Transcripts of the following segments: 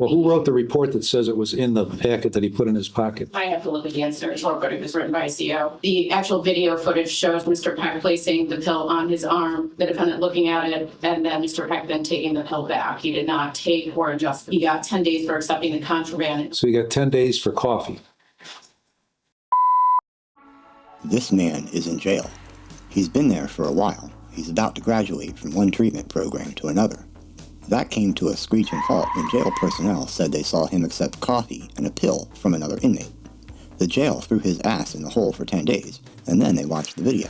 Well, who wrote the report that says it was in the packet that he put in his pocket? I have to look at the incident report, but it was written by a CO. The actual video footage shows Mr. Peck placing the pill on his arm, the defendant looking at it, and then Mr. Peck then taking the pill back. He did not take or adjust. He got 10 days for accepting the contraband. So you got 10 days for coffee. This man is in jail. He's been there for a while. He's about to graduate from one treatment program to another. That came to a screeching halt when jail personnel said they saw him accept coffee and a pill from another inmate. The jail threw his ass in the hole for 10 days, and then they watched the video.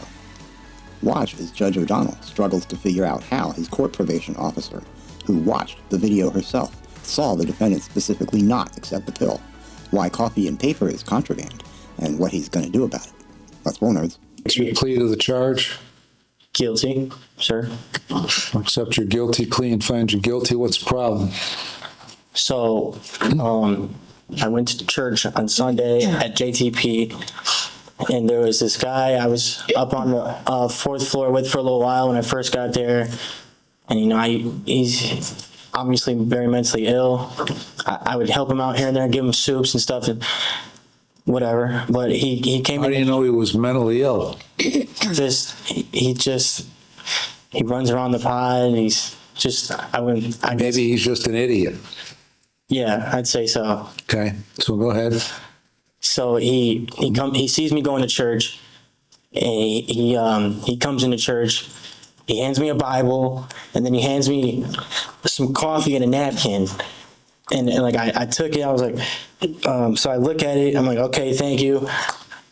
Watch as Judge O'Donnell struggles to figure out how his court probation officer, who watched the video herself, saw the defendant specifically not accept the pill, why coffee and paper is contraband, and what he's going to do about it. Let's roll, nerds. You plea to the charge, Guilty, sir. accept your guilty plea and find you guilty. What's the problem? So, I went to church on Sunday at JTP, and there was this guy I was up on the fourth floor with for a little while when I first got there. And, you know, he's obviously very mentally ill. I would help him out here and there, give him soups and stuff and whatever. But he came How in. do you know he was mentally ill? He runs around the pod and he's just, Maybe he's just an idiot. yeah, I'd say so. Okay, so go ahead. So he sees me going to church, and he comes into church. He hands me a Bible, and then he hands me some coffee and a napkin. And like I took it, I was like, so I look at it, I'm like, okay, thank you.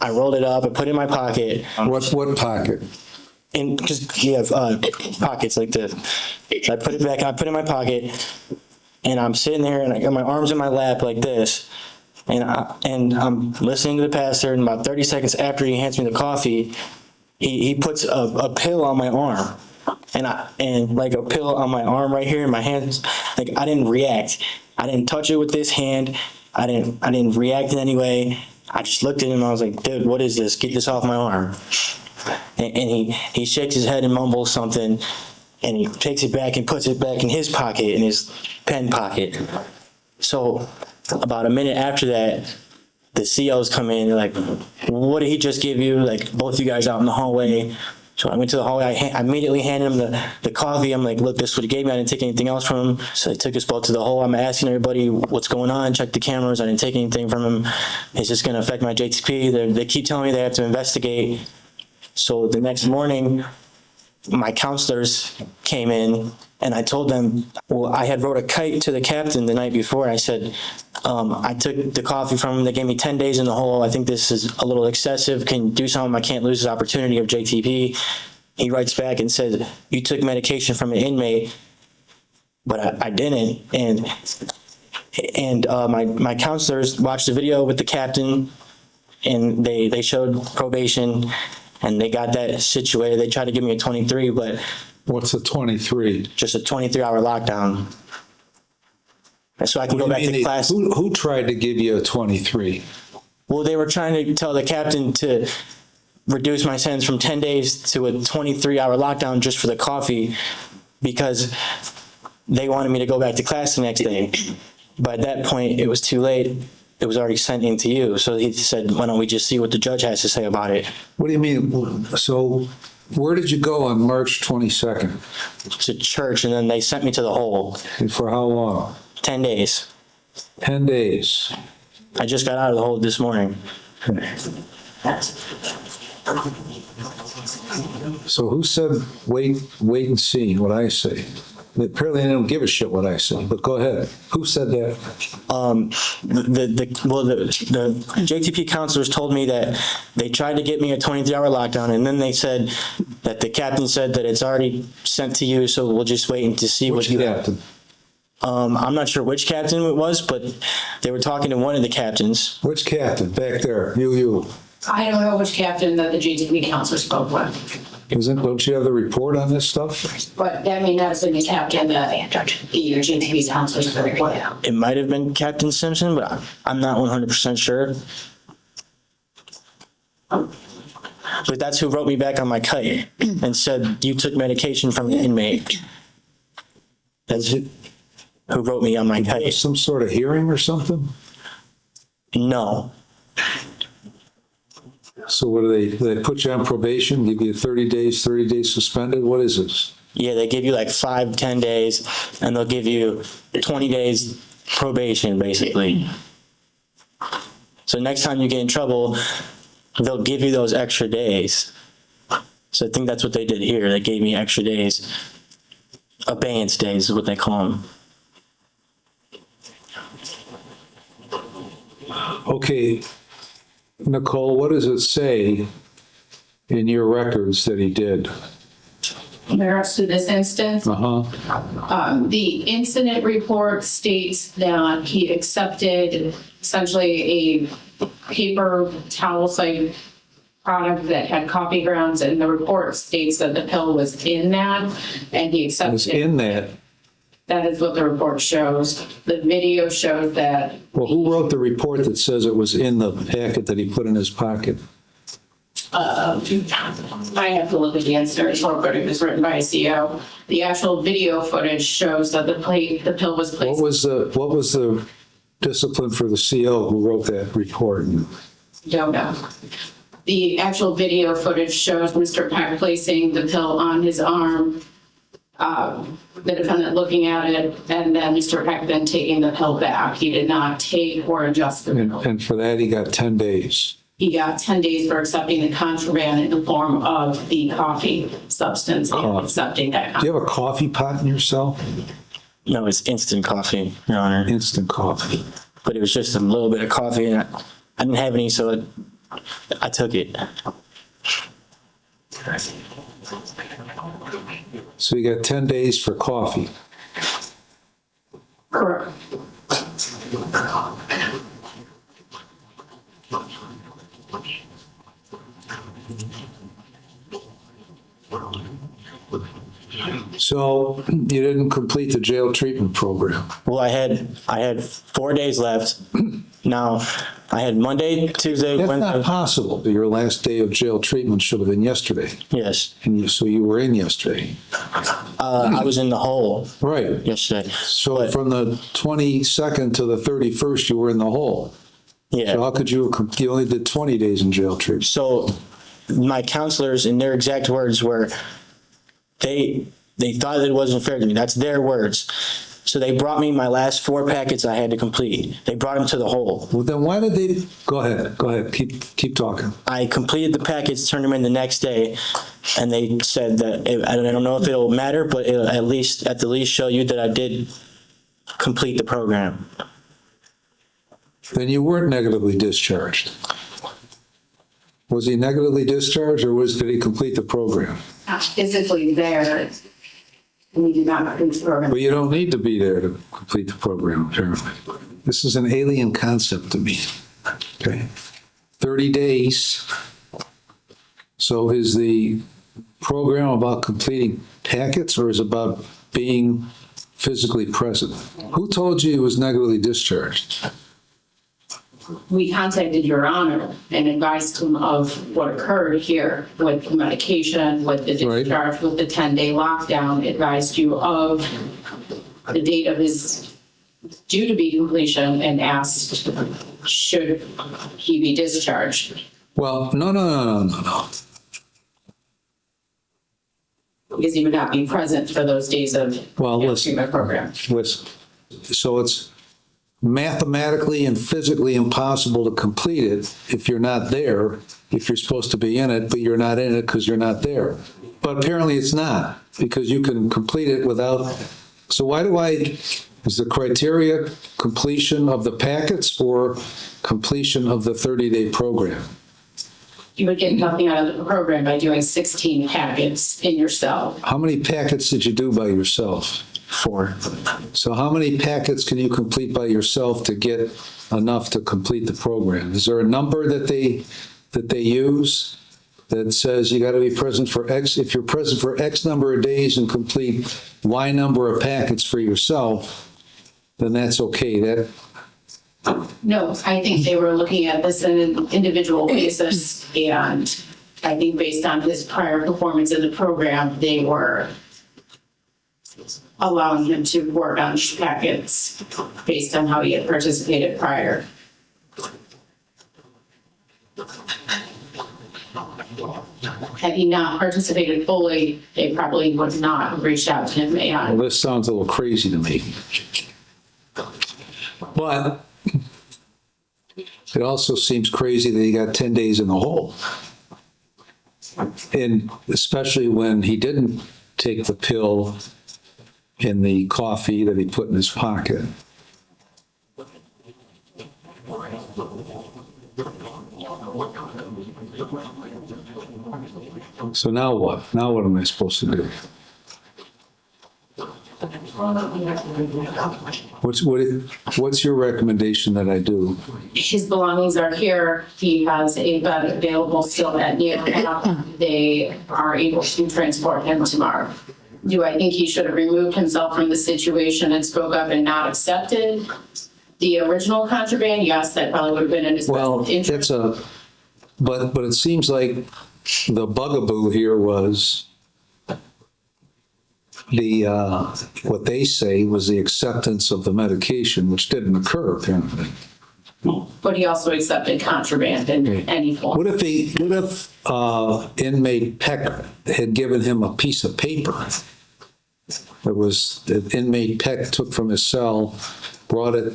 I rolled it up, I put it in my pocket. What pocket? And because you have pockets like this, so I put it back. I put it in my pocket, and I'm sitting there, and I got my arms in my lap like this, and I'm listening to the pastor. And about 30 seconds after he hands me the coffee, he puts a pill on my arm, and like a pill on my arm right here in my hands. Like I didn't react. I didn't touch it with this hand. I didn't react in any way. I just looked at him. I was like, dude, what is this? Get this off my arm. And he shakes his head and mumbles something, and he takes it back and puts it back in his pocket, in his pen pocket. So about a minute after that, the COs come in. They're like, what did he just give you? Like, both of you guys out in the hallway. So I went to the hallway. I immediately handed him the coffee. I'm like, look, this is what he gave me. I didn't take anything else from him. So I took us both to the hall. I'm asking everybody what's going on. Check the cameras. I didn't take anything from him. Is this going to affect my JTP? They keep telling me they have to investigate. So the next morning, my counselors came in, and I told them, well, I had wrote a kite to the captain the night before. I said, I took the coffee from him. They gave me 10 days in the hole. I think this is a little excessive. Can you do something? I can't lose this opportunity of JTP. He writes back and said, you took medication from an inmate, but I didn't. And my counselors watched the video with the captain, and they showed probation, and they got that situated. They tried to give me a 23, but What's a 23? just a 23-hour lockdown. So I can go back to class. Who tried to give you a 23? Well, they were trying to tell the captain to reduce my sentence from 10 days to a 23-hour lockdown just for the coffee, because they wanted me to go back to class the next day. But at that point, it was too late. It was already sent in to you. So he said, why don't we just see what the judge has to say about it? What do you mean? So where did you go on March 22nd? To church, and then they sent me to the hole. And for how long? 10 days. 10 days. I just got out of the hole this morning. So who said, wait and see what I say? Apparently they don't give a shit what I say, but go ahead. Who said that? The JTP counselors told me that they tried to get me a 23-hour lockdown, and then they said that the captain said that it's already sent to you, so we'll just wait and to see Which what you captain? I'm not sure which captain it was, but they were talking to one of the captains. Which captain? Back there. You. I don't know which captain that the JTP counselor spoke with, Don't you have the report on this stuff? but I mean, that's the captain that the JTP counselor spoke with. It might have been Captain Simpson, but I'm not 100% sure. But that's who wrote me back on my kite and said, you took medication from an inmate. That's it. who wrote me on my Have case. some sort of hearing or something? No. So what do they put you on probation, give you 30 days suspended? What is this? Yeah, they give you like 5-10 days, and they'll give you 20 days probation, basically. So next time you get in trouble, they'll give you those extra days. So I think that's what they did here. They gave me extra days. Abeyance days is what they call them. Okay, Nicole, what does it say in your records that he did? In regards to this instance, the incident report states that he accepted essentially a paper towel-like product that had coffee grounds, and the report states that the pill was in that, and he It was accepted. in that. That is what the report shows. The video shows that. Well, who wrote the report that says it was in the packet that he put in his pocket? I have to look at the incident report, but it was written by a CO. The actual video footage shows that the pill was placed. What was the discipline for the CO who wrote that report? Don't know. The actual video footage shows Mr. Peck placing the pill on his arm, the defendant looking at it, and then Mr. Peck then taking the pill back. He did not take or adjust the pill. And for that, he got 10 days. He got 10 days for accepting the contraband in the form of the coffee substance and accepting that. Do you have a coffee pot in your cell? No, it's instant coffee, Your Honor. Instant coffee. But it was just a little bit of coffee, and I didn't have any, so I took it. So you got 10 days for coffee. Correct. So you didn't complete the jail treatment program. Well, I had 4 days left. Now, I had Monday, Tuesday, That's not Wednesday. possible. Your last day of jail treatment should have been yesterday. Yes. So you were in yesterday. I was in the hole Right. yesterday. So from the 22nd to the 31st, you were in the hole. So Yeah. how could you only did 20 days in jail treatment? So my counselors, in their exact words, were they thought it wasn't fair to me. That's their words. So they brought me my last 4 packets I had to complete. They brought them to the hole. Well, then why did they, go ahead, keep talking. I completed the packets, turned them in the next day, and they said that, I don't know if it'll matter, but it'll at the least show you that I did complete the program. Then you weren't negatively discharged. Was he negatively discharged or did he complete the program? Physically there, we did not complete the program. But you don't need to be there to complete the program, apparently. This is an alien concept to me. Okay. 30 days. So is the program about completing packets or is it about being physically present? Who told you he was negatively discharged? We contacted Your Honor and advised him of what occurred here with the medication, with the Right. discharge, with the 10-day lockdown, advised you of the date of his due to be completion and asked, should he be discharged? Well, no. Because he would not be present for those days of Well, listen. treatment program. Listen. So it's mathematically and physically impossible to complete it if you're not there, if you're supposed to be in it, but you're not in it because you're not there. But apparently it's not, because you can complete it without, so is the criteria completion of the packets or completion of the 30-day program? You would get nothing out of the program by doing 16 packets in your cell. How many packets did you do by yourself? 4. So how many packets can you complete by yourself to get enough to complete the program? Is there a number that they use that says you got to be present for X? If you're present for X number of days and complete Y number of packets for yourself, then that's okay. No, I think they were looking at this on an individual basis, and I think based on his prior performance in the program, they were allowing him to work on these packets based on how he had participated prior. Had he not participated fully, they probably would not have reached out to him Well, and this sounds a little crazy to me. But it also seems crazy that he got 10 days in the hole. And especially when he didn't take the pill in the coffee that he put in his pocket. So now what? Now what am I supposed to do? What's your recommendation that I do? his belongings are here. He has a bed available still at NeoCap. They are able to transport him tomorrow. Do I think he should have removed himself from the situation and spoke up and not accepted the original contraband? Yes, that probably would have been in his Well, best interest. but it seems like the bugaboo here was what they say was the acceptance of the medication, which didn't occur apparently. But he also accepted contraband in any form. What if inmate Peck had given him a piece of paper? That inmate Peck took from his cell, brought it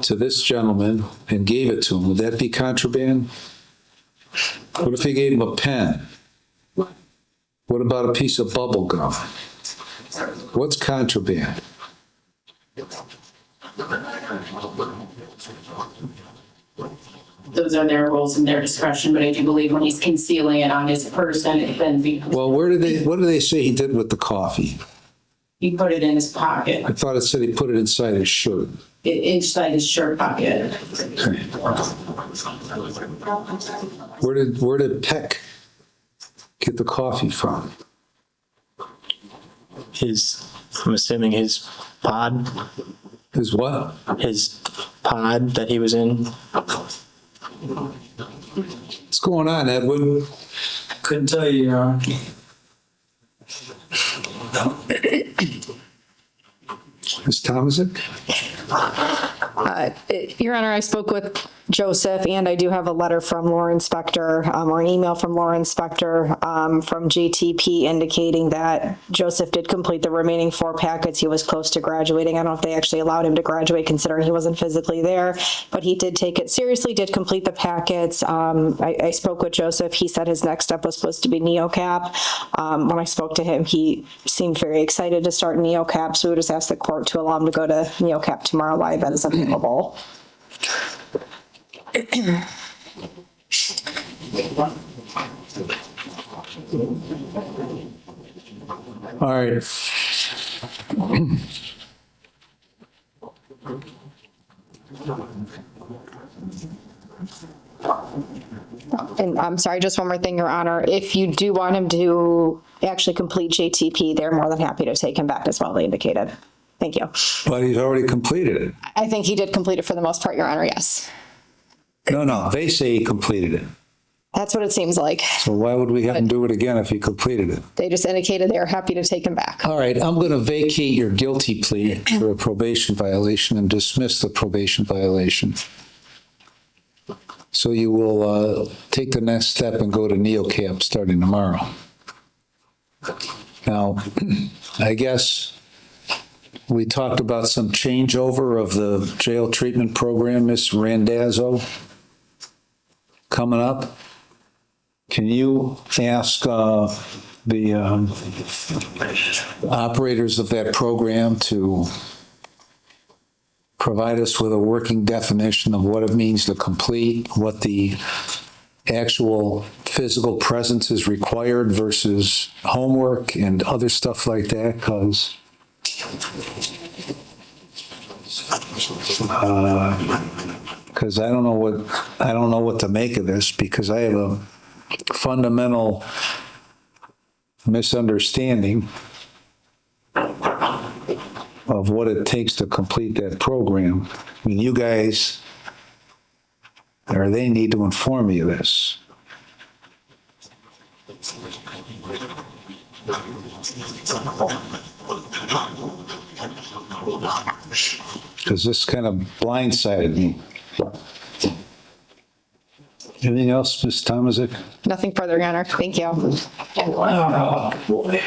to this gentleman and gave it to him. Would that be contraband? What if he gave him a pen? What about a piece of bubble gum? What's contraband? Those are their rules and their discretion, but I do believe when he's concealing it on his person, it then becomes, Well, what do they say he did with the coffee? he put it in his pocket, I thought it said he put it inside his shirt. inside his shirt pocket. Where did Peck get the coffee from? I'm assuming his pod, His what? his pod that he was in. What's going on, Edwin? Couldn't tell you, Your Honor. Ms. Tomasic? Your Honor, I spoke with Joseph, and I do have a letter from Law Inspector, or an email from Law Inspector from JTP indicating that Joseph did complete the remaining 4 packets. He was close to graduating. I don't know if they actually allowed him to graduate considering he wasn't physically there, but he did take it seriously, did complete the packets. I spoke with Joseph. He said his next step was supposed to be NeoCap. When I spoke to him, he seemed very excited to start NeoCap, so we just asked the court to allow him to go to NeoCap tomorrow while that is available. All right. And I'm sorry, just one more thing, Your Honor. If you do want him to actually complete JTP, they're more than happy to take him back as well, they indicated. Thank you. But he's already completed it. I think he did complete it for the most part, Your Honor, yes. No, they say he completed it. That's what it seems like. So why would we have him do it again if he completed it? They just indicated they are happy to take him back. All right, I'm going to vacate your guilty plea for a probation violation and dismiss the probation violation. So you will take the next step and go to NeoCap starting tomorrow. Now, I guess we talked about some changeover of the jail treatment program, Ms. Randazzo, coming up. Can you ask the operators of that program to provide us with a working definition of what it means to complete, what the actual physical presence is required versus homework and other stuff like that? Because I don't know what to make of this, because I have a fundamental misunderstanding of what it takes to complete that program. I mean, you guys, or they need to inform me of this. Because this kind of blindsided me. Anything else, Ms. Tomasic? Nothing further, Your Honor. Thank you. Oh, boy.